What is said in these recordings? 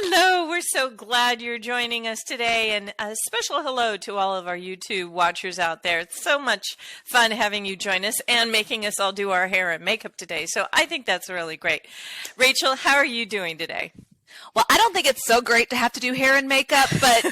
Hello, we're so glad you're joining us today, and a special hello to all of our YouTube watchers out there. It's so much fun having you join us and making us all do our hair and makeup today, so I think that's really great. Rachel, how are you doing today? Well, I don't think it's so great to have to do hair and makeup, but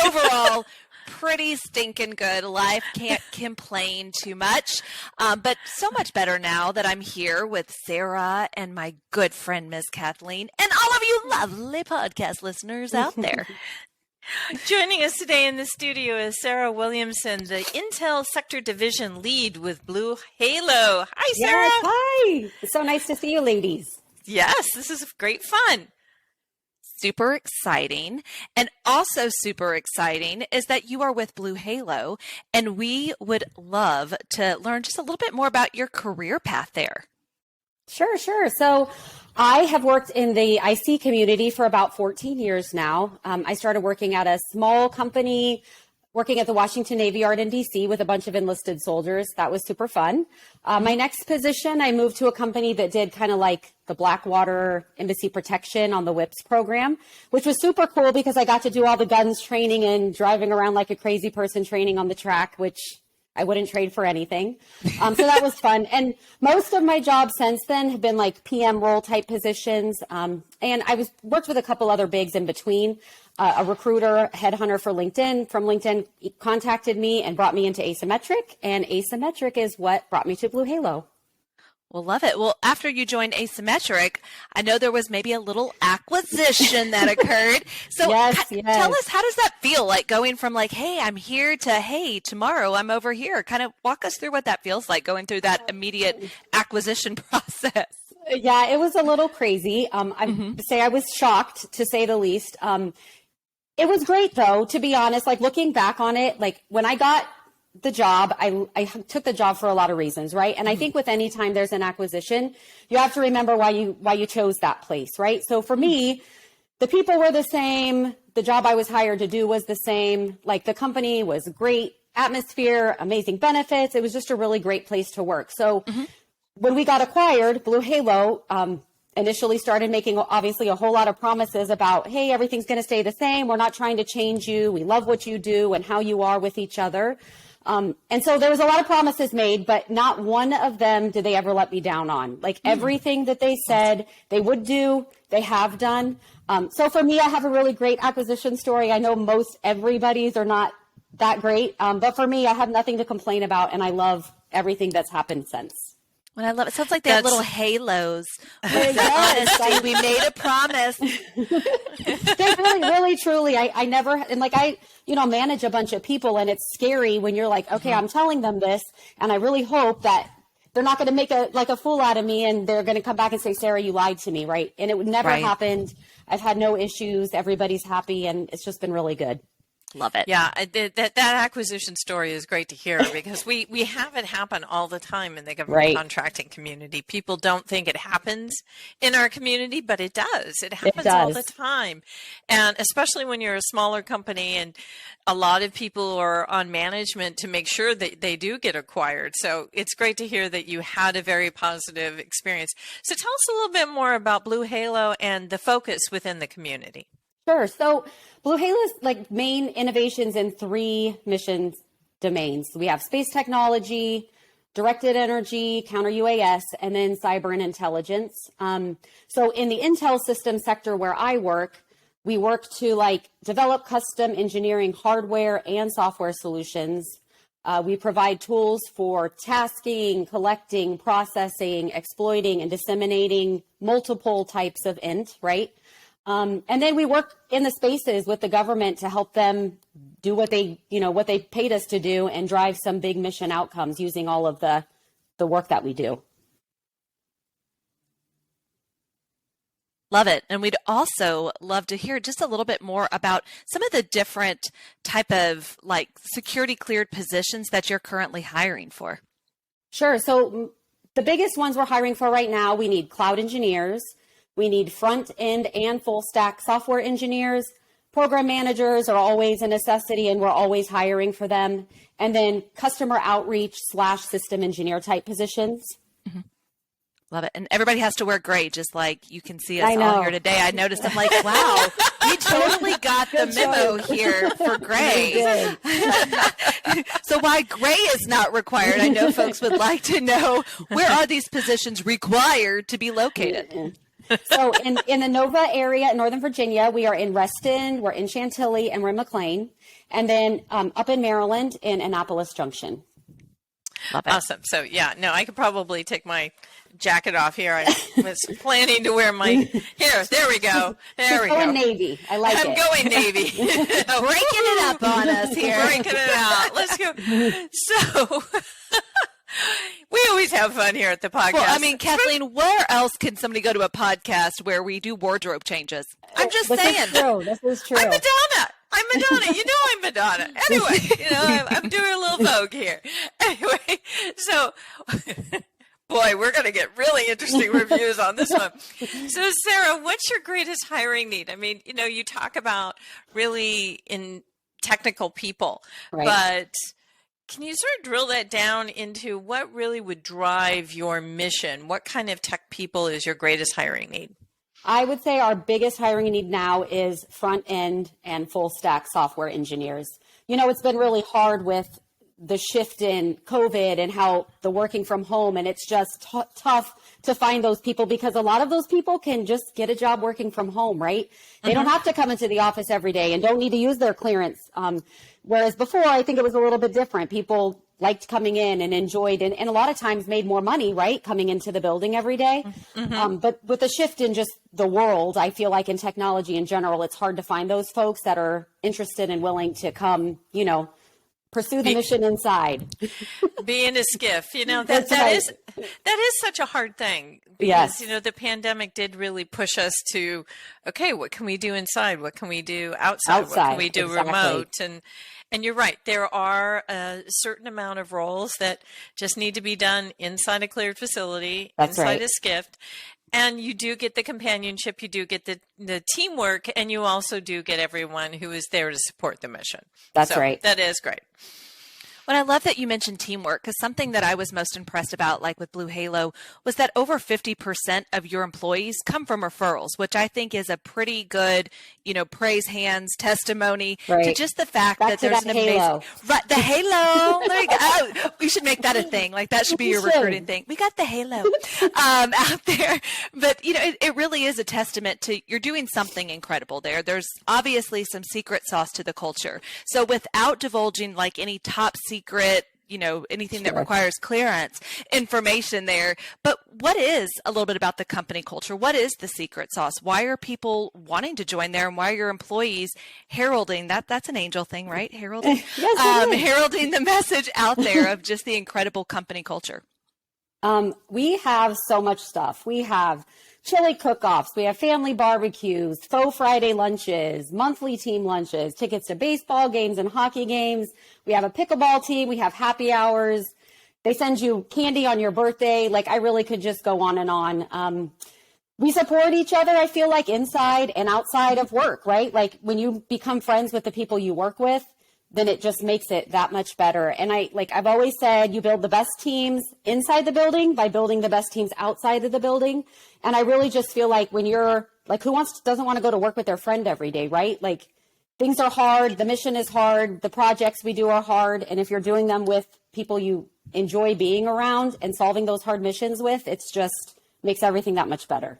overall, pretty stinking good. Life, can't complain too much, but so much better now that I'm here with Sarah and my good friend, Miss Kathleen, and all of you lovely podcast listeners out there. Joining us today in the studio is Sarah Williamson, the Intel Sector Division Lead with BlueHalo. Hi, Sarah. Yes, hi. It's so nice to see you, ladies. Yes, this is great fun. Super exciting. And also super exciting is that you are with BlueHalo, and we would love to learn just a little bit more about your career path there. Sure. So I have worked in the IC community for about 14 years now. I started working at a small company, working at the Washington Navy Yard in DC with a bunch of enlisted soldiers. That was super fun. My next position, I moved to a company that did kind of like the Blackwater Embassy Protection on the WIPS program, which was super cool because I got to do all the guns training and driving around like a crazy person training on the track, which I wouldn't trade for anything. So that was fun. And most of my jobs since then have been like PM role type positions. And I worked with a couple other bigs in between. A recruiter, headhunter for LinkedIn from LinkedIn contacted me and brought me into Asymmetric. And Asymmetric is what brought me to BlueHalo. Well, love it. Well, after you joined Asymmetric, I know there was maybe a little acquisition that occurred. So yes. Tell us, how does that feel, like going from like, hey, I'm here to, hey, tomorrow I'm over here? Kind of walk us through what that feels like, going through that immediate acquisition process. Yeah, it was a little crazy. I say I was shocked, to say the least. It was great, though, to be honest. Like, looking back on it, like when I got the job, I took the job for a lot of reasons, right? And I think with any time there's an acquisition, you have to remember why you chose that place, right? So for me, the people were the same. The job I was hired to do was the same. Like, the company was great atmosphere, amazing benefits. It was just a really great place to work. So when we got acquired, BlueHalo initially started making obviously a whole lot of promises about, hey, everything's going to stay the same. We're not trying to change you. We love what you do and how you are with each other. And so there was a lot of promises made, but not one of them did they ever let me down on. Like, everything that they said they would do, they have done. So for me, I have a really great acquisition story. I know most everybody's are not that great, but for me, I have nothing to complain about, and I love everything that's happened since. Well, I love it. Sounds like they have little halos. Honesty. We made a promise. They really, truly, I never, and like I manage a bunch of people, and it's scary when you're like, okay, I'm telling them this, and I really hope that they're not going to make a fool out of me, and they're going to come back and say, Sarah, you lied to me, right? And it would never happened. I've had no issues. Everybody's happy, and it's just been really good. Love it. Yeah, that acquisition story is great to hear, because we have it happen all the time in the government contracting community. People don't think it happens in our community, but it does. It happens all the time. And especially when you're a smaller company and a lot of people are on management to make sure that they do get acquired. So it's great to hear that you had a very positive experience. So tell us a little bit more about BlueHalo and the focus within the community. Sure. So BlueHalo's like main innovations in 3 mission domains. We have space technology, directed energy, counter UAS, and then cyber and intelligence. So in the Intel system sector where I work, we work to like develop custom engineering hardware and software solutions. We provide tools for tasking, collecting, processing, exploiting, and disseminating multiple types of int, right? And then we work in the spaces with the government to help them do what they paid us to do and drive some big mission outcomes using all of the work that we do. Love it. And we'd also love to hear just a little bit more about some of the different type of like security cleared positions that you're currently hiring for. Sure. So the biggest ones we're hiring for right now, we need cloud engineers. We need front end and full stack software engineers. Program managers are always a necessity, and we're always hiring for them. And then customer outreach / system engineer type positions. Love it. And everybody has to wear gray, just like you can see us all here today. I noticed, I'm like, wow, we totally got the memo here for gray. So why gray is not required, I know folks would like to know, where are these positions required to be located? So in the Nova area in Northern Virginia, we are in Reston, we're in Chantilly, and we're in McLean. And then up in Maryland in Annapolis Junction. Love it. Awesome. So yeah, no, I could probably take my jacket off here. I was planning to wear my here. There we go. There we go. Going Navy. I like it. I'm going Navy. Breaking it up on us here. Breaking it out. Let's go. So we always have fun here at the podcast. Well, I mean, Kathleen, where else can somebody go to a podcast where we do wardrobe changes? I'm just saying. This is true. I'm Madonna. You know I'm Madonna. Anyway, I'm doing a little Vogue here. Anyway, so boy, we're going to get really interesting reviews on this one. So Sarah, what's your greatest hiring need? I mean, you talk about really in technical people, right. But can you sort of drill that down into what really would drive your mission? What kind of tech people is your greatest hiring need? I would say our biggest hiring need now is front end and full stack software engineers. It's been really hard with the shift in COVID and how the working from home, and it's just tough to find those people because a lot of those people can just get a job working from home, right? They don't have to come into the office every day and don't need to use their clearance. Whereas before, I think it was a little bit different. People liked coming in and enjoyed and a lot of times made more money, right? Coming into the building every day. Mm-hmm. But with the shift in just the world, I feel like in technology in general, it's hard to find those folks that are interested and willing to come, pursue the mission inside. Be in a skiff, That's right. that is such a hard thing because, Yes. The pandemic did really push us to, okay, what can we do inside? What can we do outside? What can we do remote? And you're right. There are a certain amount of roles that just need to be done inside a cleared facility, That's inside right. a skiff. And you do get the companionship, you do get the teamwork, and you also do get everyone who is there to support the mission. That's right. That is great. Well, I love that you mentioned teamwork because something that I was most impressed about, like with BlueHalo, was that over 50% of your employees come from referrals, which I think is a pretty good, praise hands testimony to just the fact that there's an amazing, right, the halo. There you go. Oh, we should make that a thing. Like that should be your recruiting thing. We got the halo out there, but it really is a testament to you're doing something incredible there. There's obviously some secret sauce to the culture. So without divulging like any top secret, anything that requires clearance information there. But what is a little bit about the company culture? What is the secret sauce? Why are people wanting to join there? And why are your employees heralding that's an angel thing, right? Heralding, heralding the message out there of just the incredible company culture. We have so much stuff. We have chili cook-offs. We have family barbecues, faux Friday lunches, monthly team lunches, tickets to baseball games and hockey games. We have a pickleball team. We have happy hours. They send you candy on your birthday. Like I really could just go on and on. We support each other, I feel like, inside and outside of work, right? Like when you become friends with the people you work with, then it just makes it that much better. And I've always said, you build the best teams inside the building by building the best teams outside of the building. And I really just feel like when you're like, doesn't want to go to work with their friend every day, right? Like things are hard. The mission is hard. The projects we do are hard. And if you're doing them with people you enjoy being around and solving those hard missions with, it's just makes everything that much better.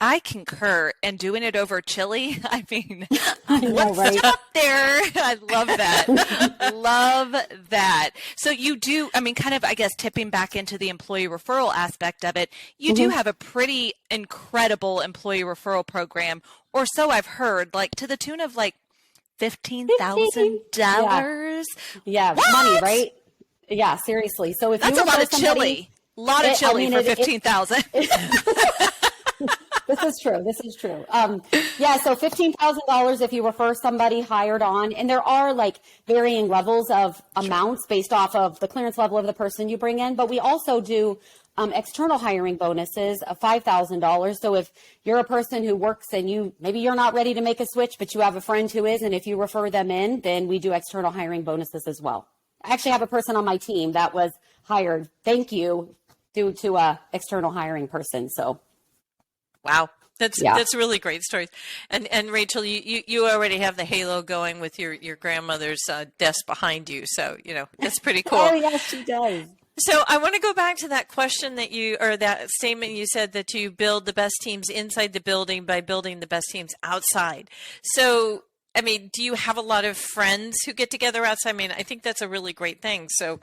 I concur, and doing it over chili. I mean, what's up there? I love that. Love that. So you do, kind of, I guess, tipping back into the employee referral aspect of it, you do have a pretty incredible employee referral program, or so I've heard, like to the tune of like $15,000. Yeah, money, right? Yeah, seriously. So if that's a lot of chili. A lot of chili for $15,000. This is true. So $15,000 if you refer somebody hired on, and there are like varying levels of amounts based off of the clearance level of the person you bring in. But we also do external hiring bonuses of $5,000. So if you're a person who works and maybe you're not ready to make a switch, but you have a friend who is, and if you refer them in, then we do external hiring bonuses as well. I actually have a person on my team that was hired. Thank you. due to a external hiring person. So, wow. That's really great stories. And Rachel, you already have the halo going with your grandmother's desk behind you. So, that's pretty cool. Oh, yes, she does. So I want to go back to that question that statement you said that you build the best teams inside the building by building the best teams outside. So, I mean, do you have a lot of friends who get together outside? I mean, I think that's a really great thing. So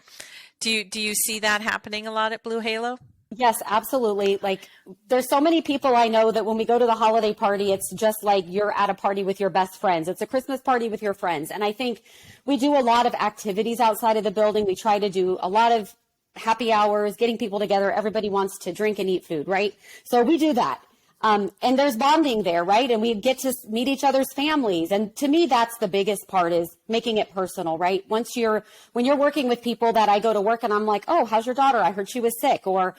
do you see that happening a lot at BlueHalo? Yes, absolutely. Like, there's so many people I know that when we go to the holiday party, it's just like you're at a party with your best friends. It's a Christmas party with your friends. And I think we do a lot of activities outside of the building. We try to do a lot of happy hours, getting people together. Everybody wants to drink and eat food, right? So we do that. And there's bonding there, right? And we get to meet each other's families. And to me, that's the biggest part, is making it personal, right? When you're working with people that I go to work and I'm like, oh, how's your daughter? I heard she was sick. Or,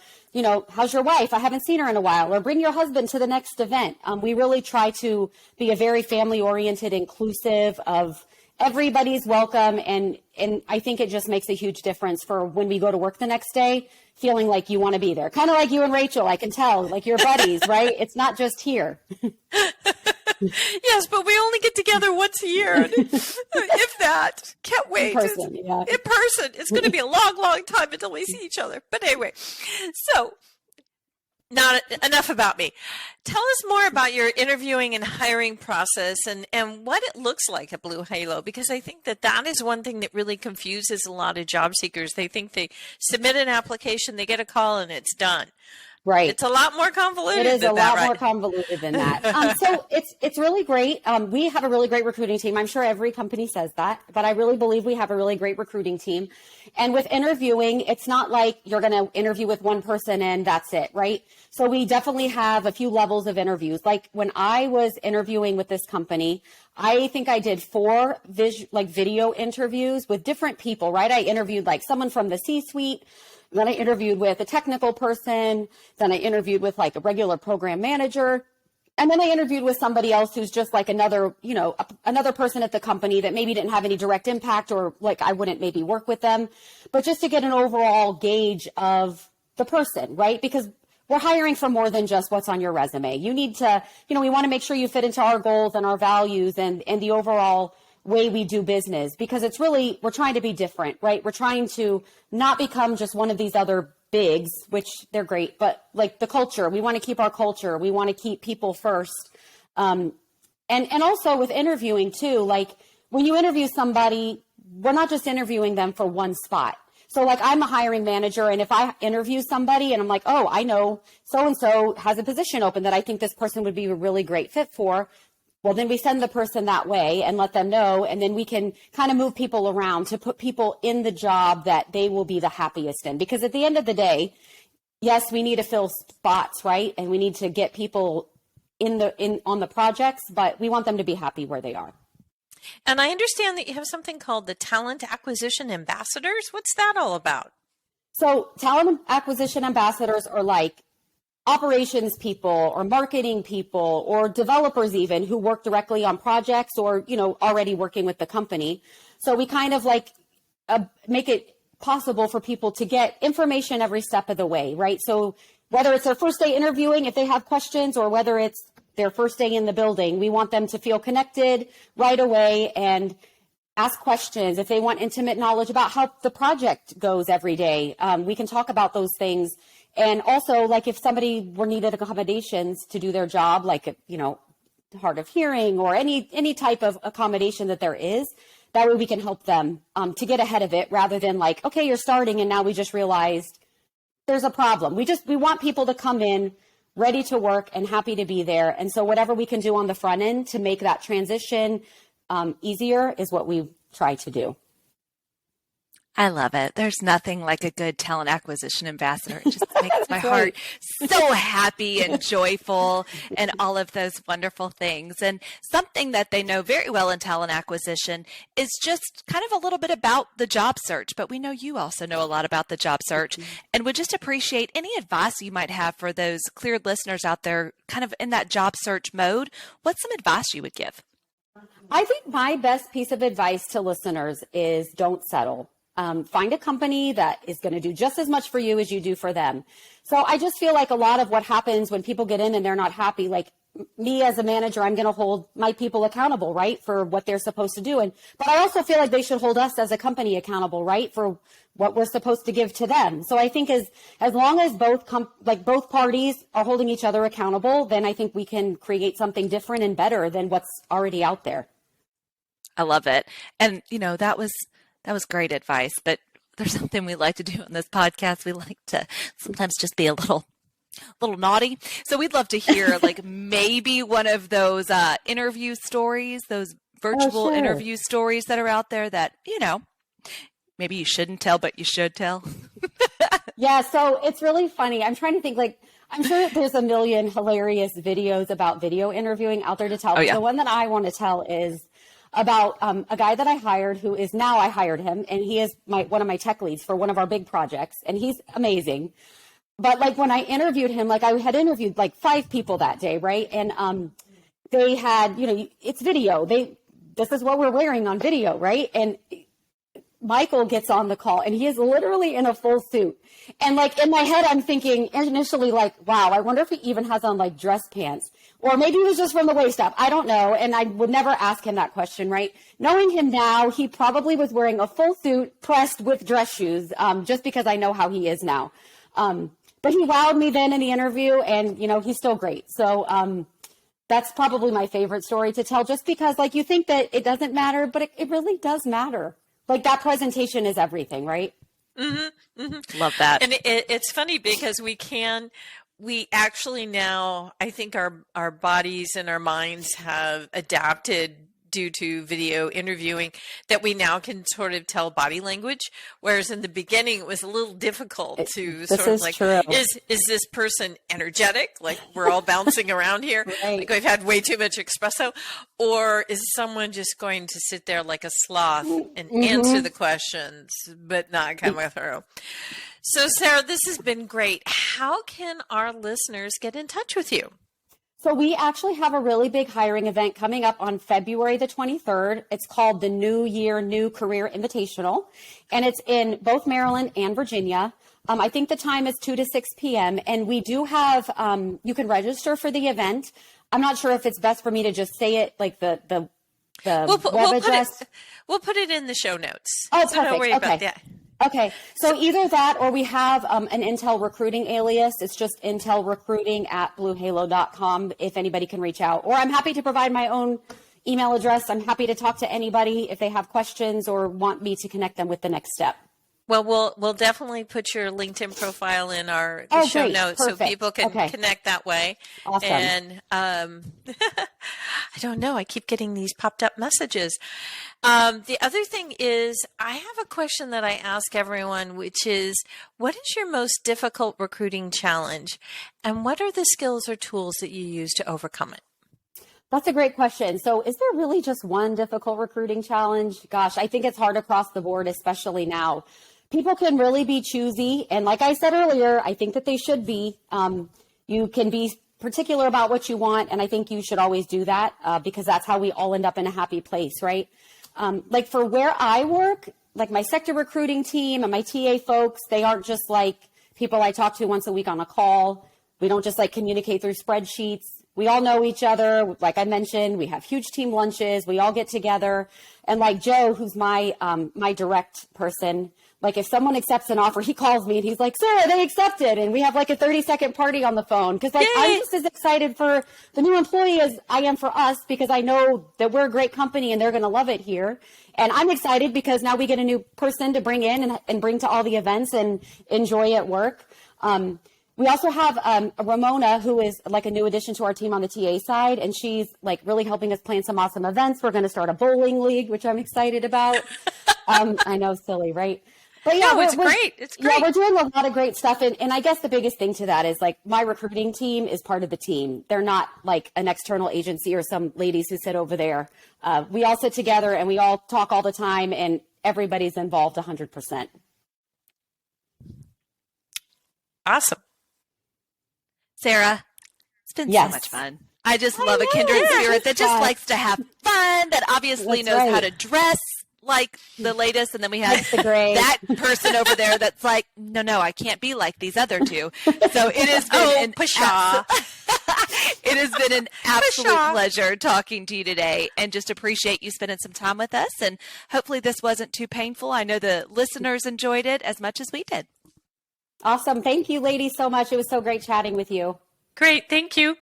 how's your wife? I haven't seen her in a while. Or bring your husband to the next event. We really try to be a very family oriented, inclusive of everybody's welcome. And I think it just makes a huge difference for when we go to work the next day, feeling like you want to be there. Kind of like you and Rachel, I can tell, like you're buddies, right? It's not just here. Yes, but we only get together once a year. If that. Can't wait. In person, yeah. In person. It's going to be a long, long time until we see each other. But anyway, so not enough about me. Tell us more about your interviewing and hiring process and what it looks like at BlueHalo, because I think that is one thing that really confuses a lot of job seekers. They think they submit an application, they get a call, and it's done. Right. It's a lot more convoluted. It is a lot more convoluted than that. So it's really great. We have a really great recruiting team. I'm sure every company says that, but I really believe we have a really great recruiting team. And with interviewing, it's not like you're going to interview with one person and that's it, right? So we definitely have a few levels of interviews. Like when I was interviewing with this company, I think I did 4 video interviews with different people, right? I interviewed like someone from the C-suite. Then I interviewed with a technical person. Then I interviewed with like a regular program manager. And then I interviewed with somebody else who's just like another person at the company that maybe didn't have any direct impact, or like I wouldn't maybe work with them, but just to get an overall gauge of the person, right? Because we're hiring for more than just what's on your resume. You need to, we want to make sure you fit into our goals and our values and the overall way we do business, because it's really, we're trying to be different, right? We're trying to not become just one of these other bigs, which they're great, but like the culture, we want to keep our culture. We want to keep people first. And also with interviewing too, like when you interview somebody, we're not just interviewing them for one spot. So like I'm a hiring manager, and if I interview somebody and I'm like, oh, I know so-and-so has a position open that I think this person would be a really great fit for, well, then we send the person that way and let them know. And then we can kind of move people around to put people in the job that they will be the happiest in. Because at the end of the day, yes, we need to fill spots, right? And we need to get people on the projects, but we want them to be happy where they are. And I understand that you have something called the Talent Acquisition Ambassadors. What's that all about? So talent acquisition ambassadors are like operations people or marketing people or developers even who work directly on projects or, already working with the company. So we kind of like make it possible for people to get information every step of the way, right? So whether it's their first day interviewing, if they have questions, or whether it's their first day in the building, we want them to feel connected right away and ask questions. If they want intimate knowledge about how the project goes every day, we can talk about those things. And also, like if somebody were needed accommodations to do their job, like, hard of hearing or any type of accommodation that there is, that way we can help them to get ahead of it, rather than like, okay, you're starting and now we just realized there's a problem. We want people to come in ready to work and happy to be there. And so whatever we can do on the front end to make that transition easier is what we try to do. I love it. There's nothing like a good talent acquisition ambassador. It just makes my heart so happy and joyful and all of those wonderful things. And something that they know very well in talent acquisition is just kind of a little bit about the job search. But we know you also know a lot about the job search, and would just appreciate any advice you might have for those Cleared listeners out there kind of in that job search mode. What's some advice you would give? I think my best piece of advice to listeners is don't settle. Find a company that is going to do just as much for you as you do for them. So I just feel like a lot of what happens when people get in and they're not happy, like me as a manager, I'm going to hold my people accountable, right, for what they're supposed to do. But I also feel like they should hold us as a company accountable, right, for what we're supposed to give to them. So I think as long as both parties are holding each other accountable, then I think we can create something different and better than what's already out there. I love it. And, that was great advice, but there's something we like to do on this podcast. We like to sometimes just be a little naughty. So we'd love to hear like maybe one of those interview stories, those virtual interview stories that are out there that, maybe you shouldn't tell, but you should tell. Yeah. So it's really funny. I'm trying to think, like, I'm sure there's a million hilarious videos about video interviewing out there to tell. Oh, yeah. The one that I want to tell is about a guy that I hired who is now, I hired him, and he is one of my tech leads for one of our big projects, and he's amazing. But like when I interviewed him, like I had interviewed like 5 people that day, right? And they had, it's video. This is what we're wearing on video, right? And Michael gets on the call and he is literally in a full suit. And like in my head, I'm thinking initially like, wow, I wonder if he even has on like dress pants, or maybe it was just from the waist up. I don't know. And I would never ask him that question, right? Knowing him now, he probably was wearing a full suit pressed with dress shoes, just because I know how he is now. But he wowed me then in the interview, and he's still great. So that's probably my favorite story to tell, just because like you think that it doesn't matter, but it really does matter. Like that presentation is everything, right? Mm-hmm, mm-hmm. Love that. And it's funny because we actually now, I think our bodies and our minds have adapted due to video interviewing, that we now can sort of tell body language, whereas in the beginning it was a little difficult to sort of like, true. is this person energetic? Like we're all bouncing around here, Right. like we've had way too much espresso, or is someone just going to sit there like a sloth and answer the questions but not come through? So Sarah, this has been great. How can our listeners get in touch with you? So we actually have a really big hiring event coming up on February the 23rd. It's called the New Year, New Career Invitational, and it's in both Maryland and Virginia. I think the time is 2 to 6 p.m. And we do have, you can register for the event. I'm not sure if it's best for me to just say it, like the web address. We'll put it in the show notes. Oh, so perfect. Don't worry about that. Okay, so either that, or we have an Intel recruiting alias. It's just intelrecruiting@bluehalo.com if anybody can reach out. Or I'm happy to provide my own email address. I'm happy to talk to anybody if they have questions or want me to connect them with the next step. Well, we'll definitely put your LinkedIn profile in our show great. notes. Perfect. So people can connect that way. Awesome. And I don't know, I keep getting these popped up messages. The other thing is, I have a question that I ask everyone, which is, what is your most difficult recruiting challenge? And what are the skills or tools that you use to overcome it? That's a great question. So is there really just one difficult recruiting challenge? Gosh, I think it's hard across the board, especially now. People can really be choosy. And like I said earlier, I think that they should be. You can be particular about what you want. And I think you should always do that because that's how we all end up in a happy place, right? Like for where I work, like my sector recruiting team and my TA folks, they aren't just like people I talk to once a week on a call. We don't just like communicate through spreadsheets. We all know each other. Like I mentioned, we have huge team lunches. We all get together. And like Joe, who's my direct person, like if someone accepts an offer, he calls me and he's like, Sarah, they accepted. And we have like a 30-second party on the phone. Cause like I'm just as excited for the new employee as I am for us, because I know that we're a great company and they're going to love it here. And I'm excited because now we get a new person to bring in and bring to all the events and enjoy at work. We also have Ramona, who is like a new addition to our team on the TA side, and she's like really helping us plan some awesome events. We're going to start a bowling league, which I'm excited about. I know, silly, right? But yeah, no, it's great. It's great. Yeah, we're doing a lot of great stuff. And I guess the biggest thing to that is like my recruiting team is part of the team. They're not like an external agency or some ladies who sit over there. We all sit together and we all talk all the time, and everybody's involved 100%. Awesome. Sarah, it's been so much fun. I just love a kindred spirit that just likes to have fun, that obviously knows how to dress like the latest, and then we have that person over there that's like, no, I can't be like these other two. So it has been it has been an absolute pleasure talking to you today, and just appreciate you spending some time with us. And hopefully this wasn't too painful. I know the listeners enjoyed it as much as we did. Awesome. Thank you, ladies, so much. It was so great chatting with you. Great. Thank you.